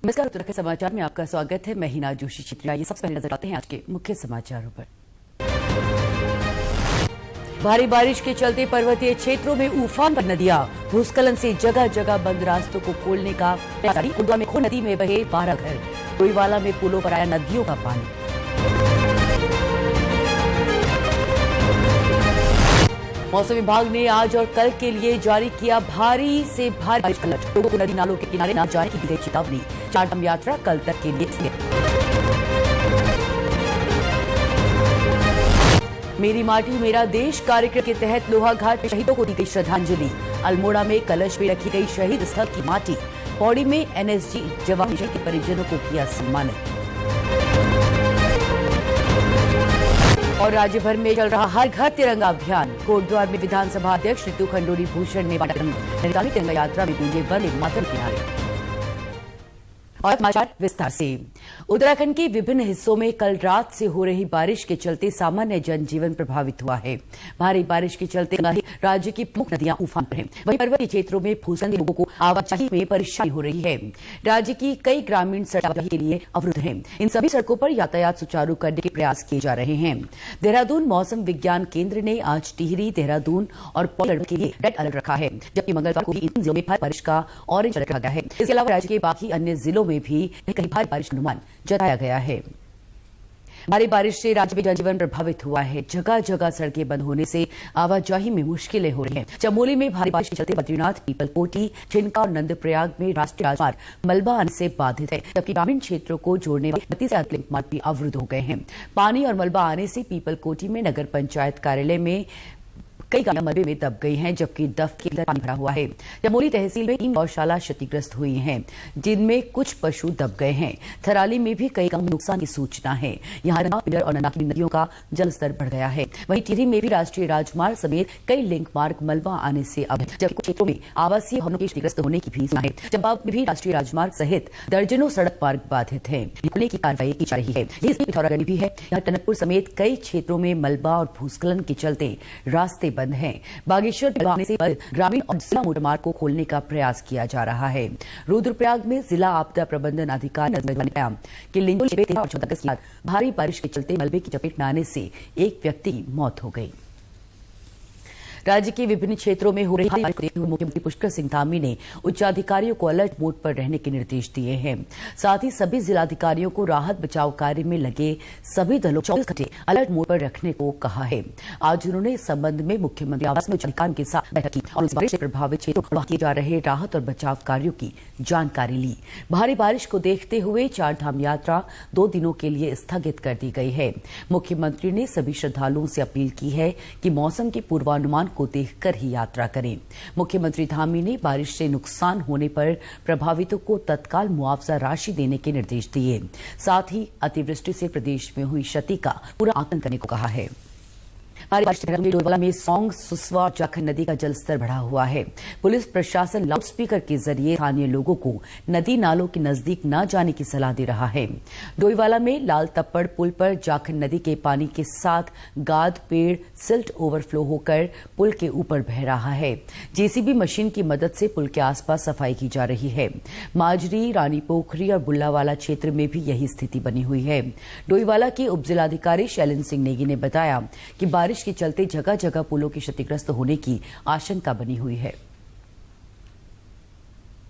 नमस्कार, उत्तराखंड समाचार में आपका स्वागत है। मैं हिना जोशी चित्रिया। ये सबसे पहले नजर आते हैं आज के मुख्य समाचारों पर। भारी बारिश के चलते पर्वतीय क्षेत्रों में उफान पर नदियां, भूस्खलन से जगह जगह बंद रास्तों को खोलने का प्रयास। कुंडवा में खो नदी में बहे 12 घर, डोईवाला में पुलों पर आया नदियों का पानी। मौसम विभाग ने आज और कल के लिए जारी किया भारी से भारी बारिश का अलर्ट। लोगों को नदी नालों के किनारे न जाने की दी गई चेतावनी। चारधाम यात्रा कल तक के लिए स्थगित। मेरी माटी मेरा देश कार्यक्रम के तहत लोहाघाट में शहीदों को दी गई श्रद्धांजलि। अल्मोड़ा में कलश में रखी गई शहीद स्थल की माटी। पौड़ी में एनएसजी जवान के परिजनों को किया सम्मानित। और राज्य भर में चल रहा हर घर तिरंगा अभियान। कोटद्वार में विधानसभा अध्यक्ष ऋतु खंडूरी भूषण ने बांटा तिरंगा यात्रा में गूंजे वंदे मातरम के नारे। और समाचार विस्तार से। उत्तराखंड के विभिन्न हिस्सों में कल रात से हो रही बारिश के चलते सामान्य जनजीवन प्रभावित हुआ है। भारी बारिश के चलते राज्य की प्रमुख नदियां उफान पर हैं। वहीं पर्वतीय क्षेत्रों में भूस्खलन से लोगों को आवाजाही में परेशानी हो रही है। राज्य की कई ग्रामीण सड़कें आवाजाही के लिए अवरुद्ध हैं। इन सभी सड़कों पर यातायात सुचारू करने के प्रयास किए जा रहे हैं। देहरादून मौसम विज्ञान केंद्र ने आज टिहरी, देहरादून और पौड़ी के लिए रेड अलर्ट रखा है, जबकि मंगलवार को भी इन जिलों में भारी बारिश का ऑरेंज अलर्ट रखा गया है। इसके अलावा राज्य के बाकी अन्य जिलों में भी कहीं भारी बारिश का अनुमान जताया गया है। भारी बारिश से राज्य में जनजीवन प्रभावित हुआ है। जगह जगह सड़कें बंद होने से आवाजाही में मुश्किलें हो रही हैं। चमोली में भारी बारिश के चलते बद्रीनाथ, पीपलकोटी, छिनका और नंदप्रयाग में राष्ट्रीय राजमार्ग मलबा आने से बाधित है, जबकि ग्रामीण क्षेत्रों को जोड़ने वाले 32 लिंक मार्ग भी अवरुद्ध हो गए हैं। पानी और मलबा आने से पीपलकोटी में नगर पंचायत कार्यालय में कई गाड़ियां मलबे में दब गई हैं, जबकि दफ के अंदर पानी भरा हुआ है। चमोली तहसील में 3 गौशाला क्षतिग्रस्त हुई हैं, जिनमें कुछ पशु दब गए हैं। थराली में भी कई गांवों में नुकसान की सूचना है। यहाँ रंगा, पिलर और नंदा की नदियों का जलस्तर बढ़ गया है। वहीं टिहरी में भी राष्ट्रीय राजमार्ग समेत कई लिंक मार्ग मलबा आने से अब, जबकि कुछ क्षेत्रों में आवासीय भवनों के क्षतिग्रस्त होने की भी सूचना है। चंबा में भी राष्ट्रीय राजमार्ग सहित दर्जनों सड़क मार्ग बाधित है। निकलने की कार्रवाई की जा रही है। पिथौरागढ़ भी है। यहाँ टनकपुर समेत कई क्षेत्रों में मलबा और भूस्खलन के चलते रास्ते बंद हैं। बागेश्वर से ग्रामीण और जिला मोटर मार्ग को खोलने का प्रयास किया जा रहा है। रुद्रप्रयाग में जिला आपदा प्रबंधन अधिकारी ने बताया कि लिंगोली में 13 और 14 अगस्त की रात भारी बारिश के चलते मलबे की चपेट में आने से एक व्यक्ति की मौत हो गई। राज्य के विभिन्न क्षेत्रों में हो रही बारिश को देखते हुए मुख्यमंत्री पुष्कर सिंह धामी ने उच्चाधिकारियों को अलर्ट मोड पर रहने के निर्देश दिए हैं। साथ ही सभी जिलाधिकारियों को राहत बचाव कार्य में लगे सभी दलों 24 घंटे अलर्ट मोड पर रखने को कहा है। आज उन्होंने इस संबंध में मुख्यमंत्री आवास में उच्चाधिकारियों के साथ बैठक की और इस बारिश से प्रभावित क्षेत्रों में किए जा रहे राहत और बचाव कार्यों की जानकारी ली। भारी बारिश को देखते हुए चारधाम यात्रा 2 दिनों के लिए स्थगित कर दी गई है। मुख्यमंत्री ने सभी श्रद्धालुओं से अपील की है कि मौसम के पूर्वानुमान को देखकर ही यात्रा करें। मुख्यमंत्री धामी ने बारिश से नुकसान होने पर प्रभावितों को तत्काल मुआवजा राशि देने के निर्देश दिए। साथ ही अतिवृष्टि से प्रदेश में हुई क्षति का पूरा आकलन करने को कहा है। भारी बारिश में डोईवाला में सौंग, सुसवा और जाखन नदी का जलस्तर बढ़ा हुआ है। पुलिस प्रशासन लाउडस्पीकर के जरिए स्थानीय लोगों को नदी नालों के नजदीक न जाने की सलाह दे रहा है। डोईवाला में लाल तप्पड़ पुल पर जाखन नदी के पानी के साथ गाद, पेड़, सिल्ट ओवरफ्लो होकर पुल के ऊपर बह रहा है। जेसीबी मशीन की मदद से पुल के आसपास सफाई की जा रही है। माजरी, रानी पोखरी और बुल्लावाला क्षेत्र में भी यही स्थिति बनी हुई है। डोईवाला के उपजिलाधिकारी शैलेंद्र सिंह नेगी ने बताया कि बारिश के चलते जगह जगह पुलों के क्षतिग्रस्त होने की आशंका बनी हुई है।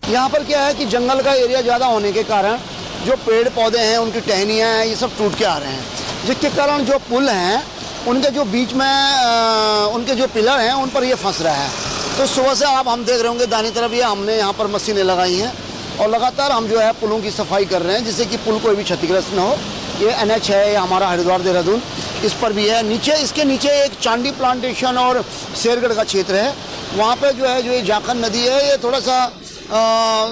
यहाँ पर क्या है कि जंगल का एरिया ज्यादा होने के कारण जो पेड़ पौधे हैं, उनकी टहनियां हैं, ये सब टूट के आ रहे हैं, जिसके कारण जो पुल हैं उनके जो बीच में उनके जो पिलर हैं उन पर ये फंस रहा है। तो सुबह से हम देख रहे होंगे दाहिनी तरफ ये हमने यहाँ पर मशीनें लगाई हैं और लगातार हम जो है पुलों की सफाई कर रहे हैं, जिससे कि पुल कोई भी क्षतिग्रस्त न हो। ये NH है, ये हमारा हरिद्वार देहरादून, इस पर भी है। नीचे इसके नीचे एक चांडी प्लांटेशन और शेरगढ़ का क्षेत्र है, वहाँ पे जो है जो ये जाखन नदी है ये थोड़ा सा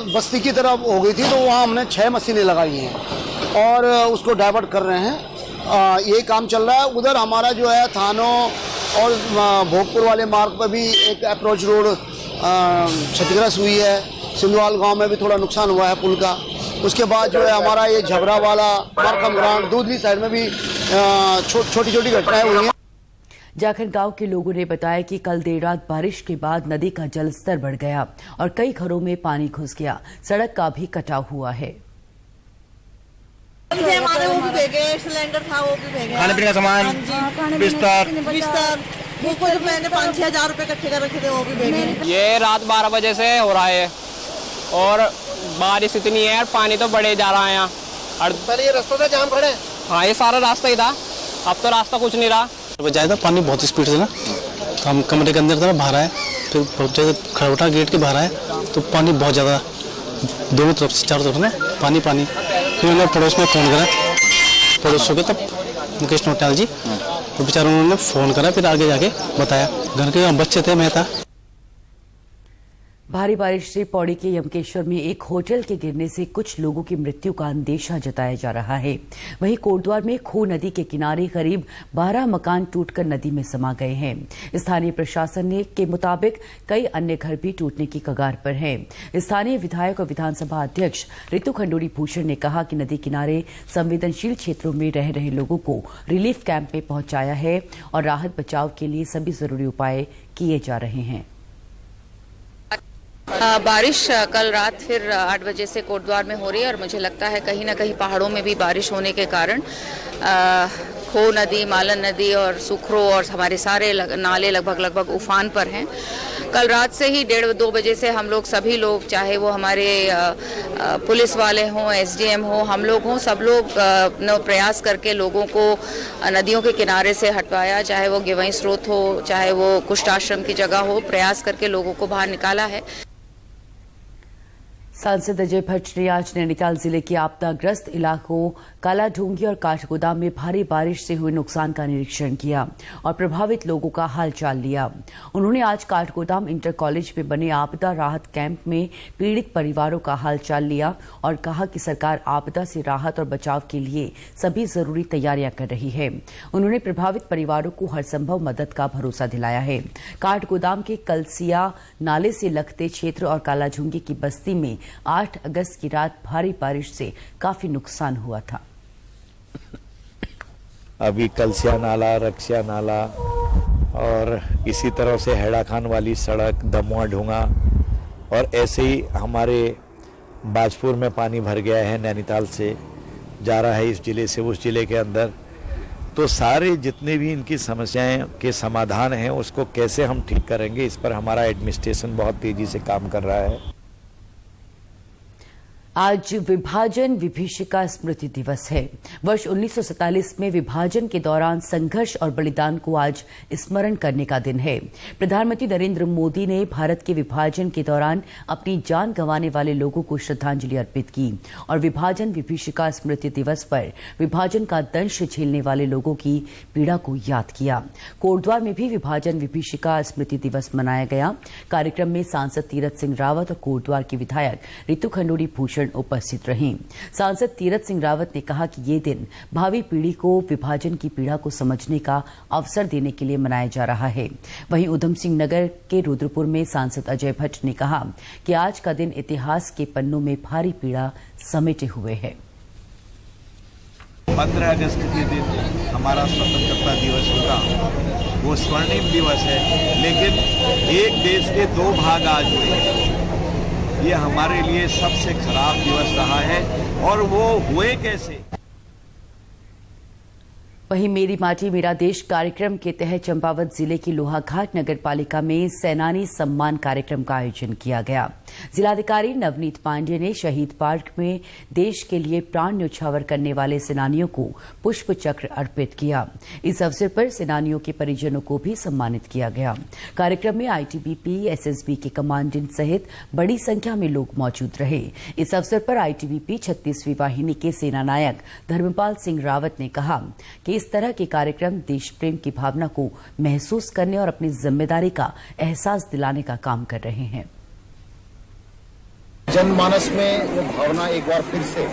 बस्ती की तरफ हो गई थी, तो वहाँ हमने 6 मशीनें लगाई हैं और उसको डाइवर्ट कर रहे हैं। ये काम चल रहा है। उधर हमारा जो है थानों और भोगपुर वाले मार्ग पर भी एक अप्रोच रोड क्षतिग्रस्त हुई है। सिंधवाल गांव में भी थोड़ा नुकसान हुआ है पुल का। उसके बाद जो है हमारा ये झबरा वाला, मारकम ग्राउंड, दूधली साइड में भी छोटी छोटी घटनाएं हुई हैं। जाखन गांव के लोगों ने बताया कि कल देर रात बारिश के बाद नदी का जलस्तर बढ़ गया और कई घरों में पानी घुस गया। सड़क का भी कटाव हुआ है। हमारे वो भी भेजे, सिलेंडर था वो भी भेजे, खाने पीने का सामान, बिस्तर, वो कुछ मैंने 5-6 हजार रुपए इकट्ठे कर रखे थे वो भी भेजे। ये रात 12 बजे से हो रहा है और बारिश इतनी है और पानी तो बढ़े जा रहा है यहाँ। और पहले ये रास्ता था जाम खड़े। हाँ, ये सारा रास्ता ही था, अब तो रास्ता कुछ नहीं रहा। बजाय था पानी बहुत स्पीड से ना, तो हम कमरे के अंदर था बाहर आए, फिर बहुत ज़्यादा खड़ा उठा गेट के बाहर आए तो पानी बहुत ज़्यादा दोनों तरफ से चारों तरफ में पानी। फिर उन्होंने पड़ोस में फ़ोन करा, पड़ोस के तब मुकेश नोटियाल जी, तो बेचारों उन्होंने फ़ोन करा, फिर आगे जाके बताया। घर के बच्चे थे, मैं था। भारी बारिश से पौड़ी के यमकेश्वर में एक होटल के गिरने से कुछ लोगों की मृत्यु का अंदेशा जताया जा रहा है। वहीं कोटद्वार में खो नदी के किनारे करीब 12 मकान टूटकर नदी में समा गए हैं। स्थानीय प्रशासन के मुताबिक कई अन्य घर भी टूटने की कगार पर हैं। स्थानीय विधायक और विधानसभा अध्यक्ष रितु खंडूड़ी भूषण ने कहा कि नदी किनारे संवेदनशील क्षेत्रों में रह रहे लोगों को रिलीफ कैंप में पहुंचाया है और राहत बचाव के लिए सभी जरूरी उपाय किए जा रहे हैं। बारिश कल रात फिर 8 बजे से कोटद्वार में हो रही है और मुझे लगता है कहीं ना कहीं पहाड़ों में भी बारिश होने के कारण खो नदी, मालन नदी और सुखरो और हमारे सारे नाले लगभग उफान पर हैं। कल रात से ही 1:30-2 बजे से हम लोग सभी लोग, चाहे वो हमारे पुलिस वाले हों, एसडीएम हो, हम लोग हों, सब लोग प्रयास करके लोगों को नदियों के किनारे से हटवाया, चाहे वो गेवई स्रोत हो, चाहे वो कुष्ठ आश्रम की जगह हो, प्रयास करके लोगों को बाहर निकाला है। सांसद अजय भट्ट ने आज नैनीताल जिले के आपदाग्रस्त इलाकों कालाढूंगी और काठगोदाम में भारी बारिश से हुए नुकसान का निरीक्षण किया और प्रभावित लोगों का हालचाल लिया। उन्होंने आज काठगोदाम इंटर कॉलेज में बने आपदा राहत कैंप में पीड़ित परिवारों का हालचाल लिया और कहा कि सरकार आपदा से राहत और बचाव के लिए सभी जरूरी तैयारियां कर रही है। उन्होंने प्रभावित परिवारों को हर संभव मदद का भरोसा दिलाया है। काठगोदाम के कलसिया नाले से लगते क्षेत्र और कालाढूंगी की बस्ती में 8 अगस्त की रात भारी बारिश से काफी नुकसान हुआ था। अभी कलसिया नाला, रक्षिया नाला और इसी तरह से हैड़ा खान वाली सड़क, दमुआ ढूंगा और ऐसे ही हमारे बाजपुर में पानी भर गया है, नैनीताल से जा रहा है इस जिले से उस जिले के अंदर। तो सारे जितने भी इनकी समस्याएं के समाधान हैं उसको कैसे हम ठीक करेंगे, इस पर हमारा एडमिनिस्ट्रेशन बहुत तेजी से काम कर रहा है। आज विभाजन विभीषिका स्मृति दिवस है। वर्ष 1947 में विभाजन के दौरान संघर्ष और बलिदान को आज स्मरण करने का दिन है। प्रधानमंत्री नरेंद्र मोदी ने भारत के विभाजन के दौरान अपनी जान गंवाने वाले लोगों को श्रद्धांजलि अर्पित की और विभाजन विभीषिका स्मृति दिवस पर विभाजन का दंश झेलने वाले लोगों की पीड़ा को याद किया। कोटद्वार में भी विभाजन विभीषिका स्मृति दिवस मनाया गया। कार्यक्रम में सांसद तीरथ सिंह रावत और कोटद्वार की विधायक रितु खंडूड़ी भूषण उपस्थित रहीं। सांसद तीरथ सिंह रावत ने कहा कि ये दिन भावी पीढ़ी को विभाजन की पीड़ा को समझने का अवसर देने के लिए मनाया जा रहा है। वहीं उधम सिंह नगर के रुद्रपुर में सांसद अजय भट्ट ने कहा कि आज का दिन इतिहास के पन्नों में भारी पीड़ा समेटे हुए है। 15 अगस्त के दिन हमारा स्वतंत्रता दिवस होगा, वो स्वर्णिम दिवस है, लेकिन एक देश के 2 भाग आज हुए हैं। ये हमारे लिए सबसे खराब दिवस रहा है और वो हुए कैसे। वहीं मेरी माटी मेरा देश कार्यक्रम के तहत चंपावत जिले की लोहाघाट नगर पालिका में सेनानी सम्मान कार्यक्रम का आयोजन किया गया। जिलाधिकारी नवनीत पांडे ने शहीद पार्क में देश के लिए प्राण न्यौछावर करने वाले सेनानियों को पुष्प चक्र अर्पित किया। इस अवसर पर सेनानियों के परिजनों को भी सम्मानित किया गया। कार्यक्रम में आईटीबीपी, एसएसबी के कमांडेंट सहित बड़ी संख्या में लोग मौजूद रहे। इस अवसर पर आईटीबीपी 36वीं वाहिनी के सेना नायक धर्मपाल सिंह रावत ने कहा कि इस तरह के कार्यक्रम देश प्रेम की भावना को महसूस करने और अपनी जिम्मेदारी का एहसास दिलाने का काम कर रहे हैं। जनमानस में वो भावना एक बार फिर से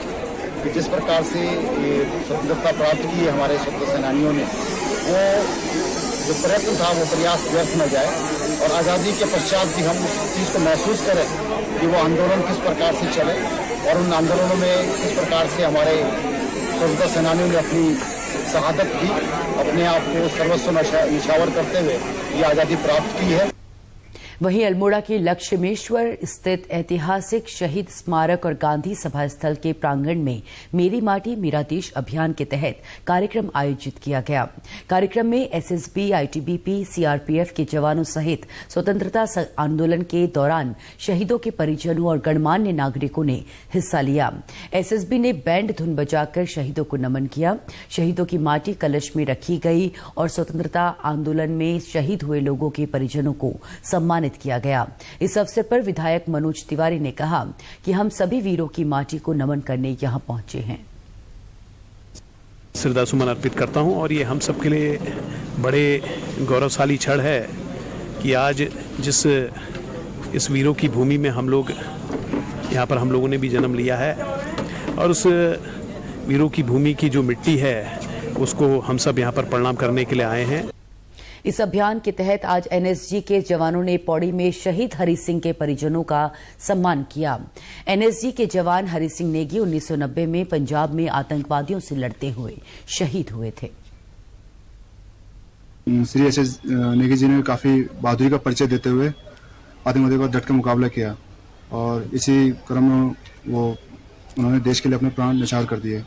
कि जिस प्रकार से ये स्वतंत्रता प्राप्त की है हमारे स्वतंत्र सेनानियों ने, वो जो प्रयत्न था वो प्रयास व्यर्थ न जाए और आज़ादी के पश्चात भी हम उस चीज़ को महसूस करें कि वो आंदोलन किस प्रकार से चले और उन आंदोलनों में किस प्रकार से हमारे स्वतंत्रता सेनानियों ने अपनी शहादत दी, अपने आप को सर्वस्व न्यौछावर करते हुए ये आज़ादी प्राप्त की है। वहीं अल्मोड़ा के लक्ष्मेश्वर स्थित ऐतिहासिक शहीद स्मारक और गांधी सभा स्थल के प्रांगण में मेरी माटी मेरा देश अभियान के तहत कार्यक्रम आयोजित किया गया। कार्यक्रम में एसएसबी, आईटीबीपी, सीआरपीएफ के जवानों सहित स्वतंत्रता आंदोलन के दौरान शहीदों के परिजनों और गणमान्य नागरिकों ने हिस्सा लिया। एसएसबी ने बैंड धुन बजाकर शहीदों को नमन किया। शहीदों की माटी कलश में रखी गई और स्वतंत्रता आंदोलन में शहीद हुए लोगों के परिजनों को सम्मानित किया गया। इस अवसर पर विधायक मनोज तिवारी ने कहा कि हम सभी वीरों की माटी को नमन करने यहां पहुंचे हैं। श्रद्धासुमन अर्पित करता हूं और ये हम सब के लिए बड़े गौरवशाली क्षण है कि आज जिस इस वीरों की भूमि में हम लोग यहाँ पर हम लोगों ने भी जन्म लिया है और उस वीरों की भूमि की जो मिट्टी है उसको हम सब यहाँ पर प्रणाम करने के लिए आए हैं। इस अभियान के तहत आज एनएसजी के जवानों ने पौड़ी में शहीद हरि सिंह के परिजनों का सम्मान किया। एनएसजी के जवान हरि सिंह नेगी 1990 में पंजाब में आतंकवादियों से लड़ते हुए शहीद हुए थे। श्री एस नेगी जी ने काफी बहादुरी का परिचय देते हुए आतंकवादियों का डट कर मुकाबला किया और इसी क्रम में उन्होंने देश के लिए अपने प्राण न्यौछावर कर दिए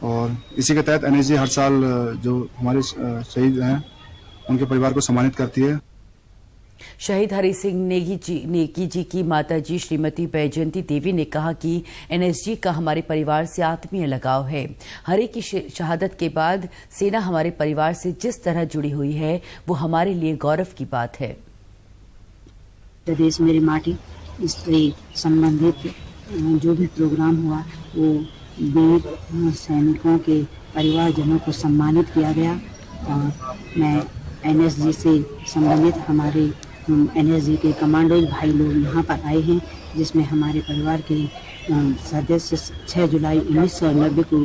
और इसी के तहत एनएसजी हर साल जो हमारे शहीद हैं उनके परिवार को सम्मानित करती है। शहीद हरि सिंह नेगी जी की माताजी श्रीमती बैजयंती देवी ने कहा कि एनएसजी का हमारे परिवार से आत्मीय लगाव है। हरि की शहादत के बाद सेना हमारे परिवार से जिस तरह जुड़ी हुई है वो हमारे लिए गौरव की बात है। प्रदेश मेरी माटी इससे संबंधित जो भी प्रोग्राम हुआ वो वीर सैनिकों के परिवारजनों को सम्मानित किया गया और मैं एनएसजी से संबंधित हमारे एनएसजी के कमांडोज भाई लोग यहाँ पर आए हैं जिसमें हमारे परिवार के सदस्य 6 जुलाई 1990 को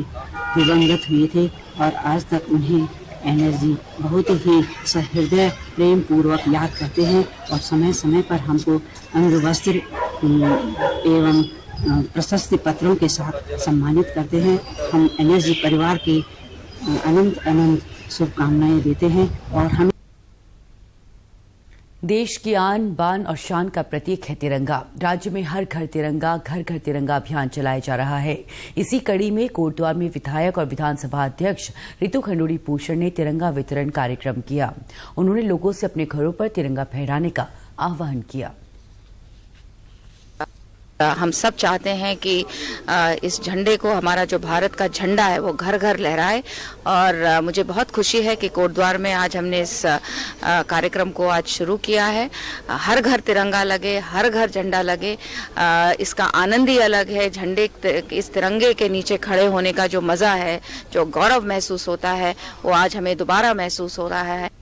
दिवंगत हुए थे और आज तक उन्हें एनएसजी बहुत ही सहृदय प्रेम पूर्वक याद करते हैं और समय समय पर हमको अंग वस्त्र एवं प्रशस्ति पत्रों के साथ सम्मानित करते हैं। हम एनएसजी परिवार के अनंत शुभकामनाएं देते हैं और हम देश की आन बान और शान का प्रतीक है तिरंगा। राज्य में हर घर तिरंगा घर घर तिरंगा अभियान चलाया जा रहा है। इसी कड़ी में कोटद्वार में विधायक और विधानसभा अध्यक्ष रितु खंडूड़ी भूषण ने तिरंगा वितरण कार्यक्रम किया। उन्होंने लोगों से अपने घरों पर तिरंगा फहराने का आह्वान किया। हम सब चाहते हैं कि इस झंडे को, हमारा जो भारत का झंडा है, वो घर घर लहराए और मुझे बहुत खुशी है कि कोटद्वार में आज हमने इस कार्यक्रम को आज शुरू किया है। हर घर तिरंगा लगे, हर घर झंडा लगे, इसका आनंद ही अलग है। झंडे इस तिरंगे के नीचे खड़े होने का जो मज़ा है, जो गौरव महसूस होता है, वो आज हमें दोबारा महसूस हो रहा है।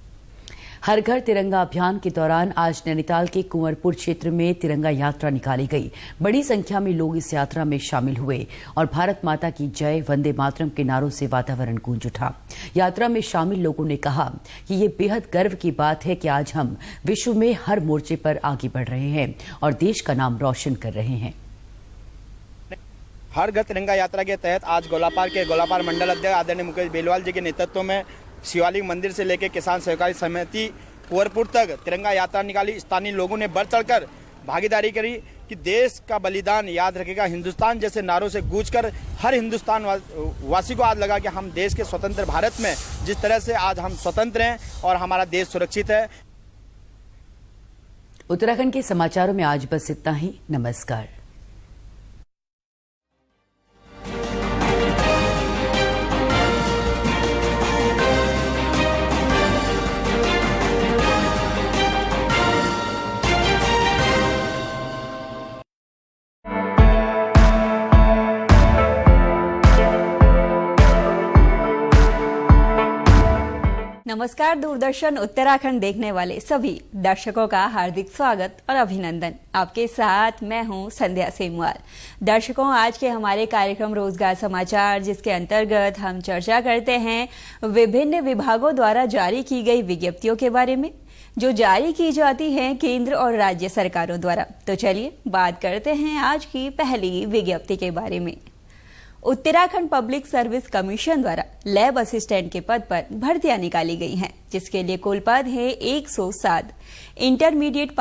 हर घर तिरंगा अभियान के दौरान आज नैनीताल के कुंवरपुर क्षेत्र में तिरंगा यात्रा निकाली गई। बड़ी संख्या में लोग इस यात्रा में शामिल हुए और भारत माता की जय, वंदे मातरम के नारों से वातावरण गूंज उठा। यात्रा में शामिल लोगों ने कहा कि ये बेहद गर्व की बात है कि आज हम विश्व में हर मोर्चे पर आगे बढ़ रहे हैं और देश का नाम रोशन कर रहे हैं। हर घर तिरंगा यात्रा के तहत आज गोलापार मंडल अध्यक्ष आदरणीय मुकेश बेलवाल जी के नेतृत्व में शिवालिक मंदिर से लेकर किसान सहकारी समिति कुंवरपुर तक तिरंगा यात्रा निकाली। स्थानीय लोगों ने बढ़ चढ़कर भागीदारी करी कि देश का बलिदान याद रखेगा हिंदुस्तान जैसे नारों से गूंजकर हर हिंदुस्तान वासी को आज लगा कि हम देश के स्वतंत्र भारत में जिस तरह से आज हम स्वतंत्र हैं और हमारा देश सुरक्षित है। उत्तराखंड के समाचारों में आज बस इतना ही। नमस्कार। नमस्कार। दूरदर्शन उत्तराखंड देखने वाले सभी दर्शकों का हार्दिक स्वागत और अभिनंदन। आपके साथ मैं हूं संध्या सेमवाल। दर्शकों, आज के हमारे कार्यक्रम रोजगार समाचार, जिसके अंतर्गत हम चर्चा करते हैं विभिन्न विभागों द्वारा जारी की गई विज्ञप्तियों के बारे में, जो जारी की जाती हैं केंद्र और राज्य सरकारों द्वारा। तो चलिए बात करते हैं आज की पहली विज्ञप्ति के बारे में। उत्तराखंड पब्लिक सर्विस कमीशन द्वारा लैब असिस्टेंट के पद पर भर्तियां निकाली गई हैं, जिसके लिए कुल पद है 107। इंटरमीडिएट